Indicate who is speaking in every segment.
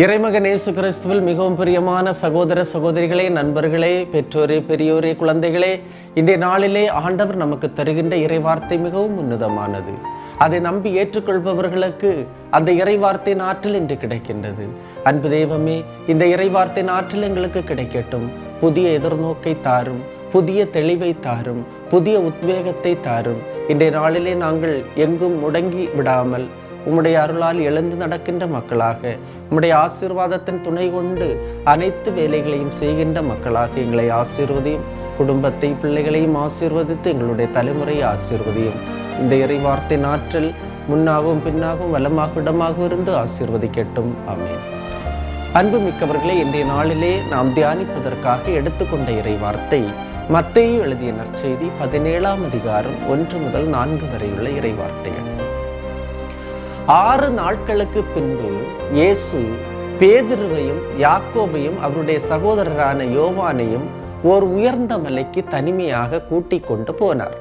Speaker 1: இறைமகன் இயேசு கிறிஸ்துவில் மிகவும் பிரியமான சகோதர சகோதரிகளே, நண்பர்களே, பெற்றோரே, பெரியோரே, குழந்தைகளே, இன்றைய நாளிலே ஆண்டவர் நமக்கு தருகின்ற இறைவார்த்தை மிகவும் உன்னதமானது. அதை நம்பி ஏற்றுக்கொள்பவர்களுக்கு அந்த இறைவார்த்தையின் ஆற்றல் இன்று கிடைக்கின்றது. அன்பு தெய்வமே, இந்த இறைவார்த்தையின் ஆற்றல் எங்களுக்கு கிடைக்கட்டும். புதிய எதிர்நோக்கை தாரும், புதிய தெளிவை தாரும், புதிய உத்வேகத்தை தாரும். இன்றைய நாளிலே நாங்கள் எங்கும் முடங்கி விடாமல் உம்முடைய அருளால் எழுந்து நடக்கின்ற மக்களாக, உம்முடைய ஆசீர்வாதத்தின் துணை கொண்டு அனைத்து வேலைகளையும் செய்கின்ற மக்களாக எங்களை ஆசீர்வதியும். குடும்பத்தை, பிள்ளைகளையும் ஆசீர்வதித்து எங்களுடைய தலைமுறையை ஆசீர்வதியும். இந்த இறைவார்த்தை ஆற்றல் முன்னாகவும் பின்னாகவும் வலமாக இடமாக இருந்து ஆசீர்வதிக்கட்டும். ஆமென். அன்பு மிக்கவர்களே, இன்றைய நாளிலே நாம் தியானிப்பதற்காக எடுத்துக்கொண்ட இறைவார்த்தை மத்தேயு எழுதிய நற்செய்தி 17ஆம் அதிகாரம் 1 முதல் 4 வரையுள்ள இறைவார்த்தைகள். 6 நாட்களுக்கு பின்பு இயேசு பேதுருவையும் யாக்கோபையும் அவருடைய சகோதரரான யோவானையும் ஓர் உயர்ந்த மலைக்கு தனிமையாக கூட்டிக் கொண்டு போனார்.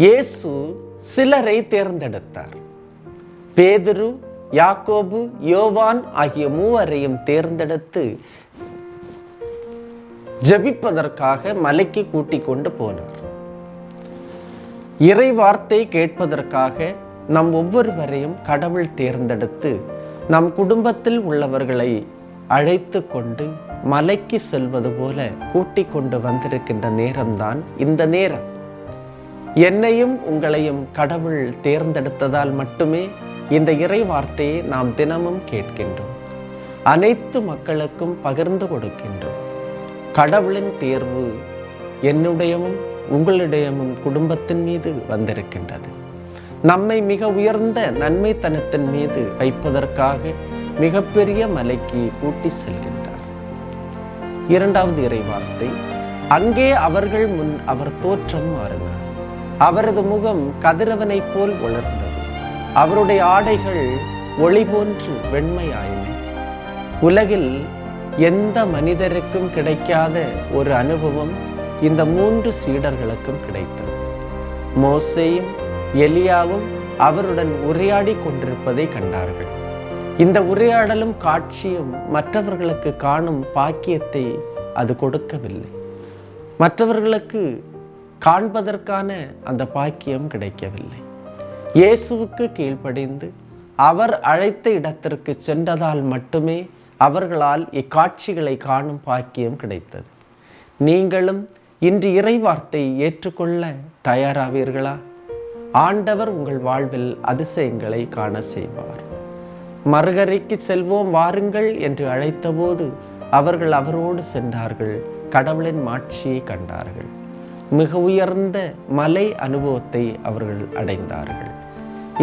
Speaker 1: இயேசு சிலரை தேர்ந்தெடுத்தார். பேதுரு, யாக்கோபு, யோவான் ஆகிய மூவரையும் தேர்ந்தெடுத்து ஜெபிப்பதற்காக மலைக்கு கூட்டிக் கொண்டு போனார். இறை வார்த்தை கேட்பதற்காக நம் ஒவ்வொருவரையும் கடவுள் தேர்ந்தெடுத்து நம் குடும்பத்தில் உள்ளவர்களை அழைத்து கொண்டு மலைக்கு செல்வது போல கூட்டிக் கொண்டு வந்திருக்கின்ற நேரம்தான் இந்த நேரம். என்னையும் உங்களையும் கடவுள் தேர்ந்தெடுத்ததால் மட்டுமே இந்த இறை வார்த்தையை நாம் தினமும் கேட்கின்றோம். அனைத்து மக்களுக்கும் பகிர்ந்து கொடுக்கின்றோம். கடவுளின் தேர்வு என்னுடையவும் உங்களுடையவும் குடும்பத்தின் மீது வந்திருக்கின்றது. நம்மை மிக உயர்ந்த நன்மைத்தனத்தின் மீது வைப்பதற்காக மிகப்பெரிய மலைக்கு கூட்டி செல்கின்றார். 2வது இறைவார்த்தை, அங்கே அவர்கள் முன் அவர் தோற்றம் மாறினார். அவரது முகம் கதிரவனைப் போல் உலர்ந்தது. அவருடைய ஆடைகள் ஒளி போன்று வெண்மையாயின. உலகில் எந்த மனிதருக்கும் கிடைக்காத ஒரு அனுபவம் இந்த 3 சீடர்களுக்கும் கிடைத்தது. மோசேயும் எலியாவும் அவருடன் உரையாடி கொண்டிருப்பதை கண்டார்கள். இந்த உரையாடலும் காட்சியும் மற்றவர்களுக்கு காணும் பாக்கியத்தை அது கொடுக்கவில்லை. மற்றவர்களுக்கு காண்பதற்கான அந்த பாக்கியம் கிடைக்கவில்லை. இயேசுவுக்கு கீழ்ப்படிந்து அவர் அழைத்த இடத்திற்கு சென்றதால் மட்டுமே அவர்களால் இக்காட்சிகளை காணும் பாக்கியம் கிடைத்தது. நீங்களும் இன்று இறைவார்த்தை ஏற்றுக்கொள்ள தயாராவீர்களா? ஆண்டவர் உங்கள் வாழ்வில் அதிசயங்களை காண செய்வார். மறுகரைக்கு செல்வோம் வாருங்கள் என்று அழைத்தபோது அவர்கள் அவரோடு சென்றார்கள். கடவுளின் மாட்சியை கண்டார்கள். மிக உயர்ந்த மலை அனுபவத்தை அவர்கள் அடைந்தார்கள்.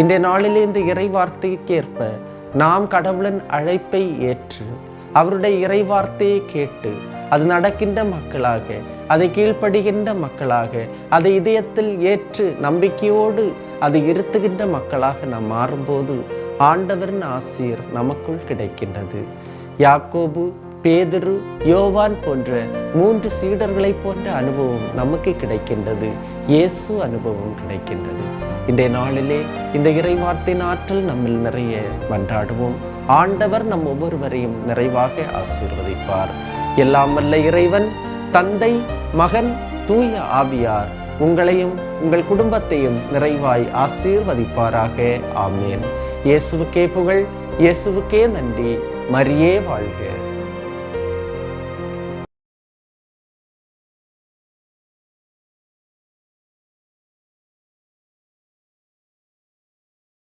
Speaker 1: இன்றைய நாளிலே இந்த இறைவார்த்தைக்கேற்ப நாம் கடவுளின் அழைப்பை ஏற்று அவருடைய இறைவார்த்தையை கேட்டு அது நடக்கின்ற மக்களாக, அதை கீழ்ப்படுகின்ற மக்களாக, அதை இதயத்தில் ஏற்று நம்பிக்கையோடு அதை இருத்துகின்ற மக்களாக நாம் மாறும்போது ஆண்டவரின் ஆசீர் நமக்குள் கிடைக்கின்றது. யாக்கோபு, பேதுரு, யோவான் போன்ற 3 சீடர்களை போன்ற அனுபவம் நமக்கு கிடைக்கின்றது. இயேசு அனுபவம் கிடைக்கின்றது. இன்றைய நாளிலே இந்த இறைவார்த்தையின் ஆற்றல் நம்மில் நிறைய மன்றாடுவோம். ஆண்டவர் நம் ஒவ்வொருவரையும் நிறைவாக ஆசீர்வதிப்பார். எல்லாம் வல்ல இறைவன், தந்தை, மகன், தூய ஆவியார் உங்களையும் உங்கள் குடும்பத்தையும் நிறைவாய் ஆசீர்வதிப்பாராக. ஆமேன். இயேசுவுக்கே புகழ், இயேசுவுக்கே நன்றி. மரியே வாழ்க.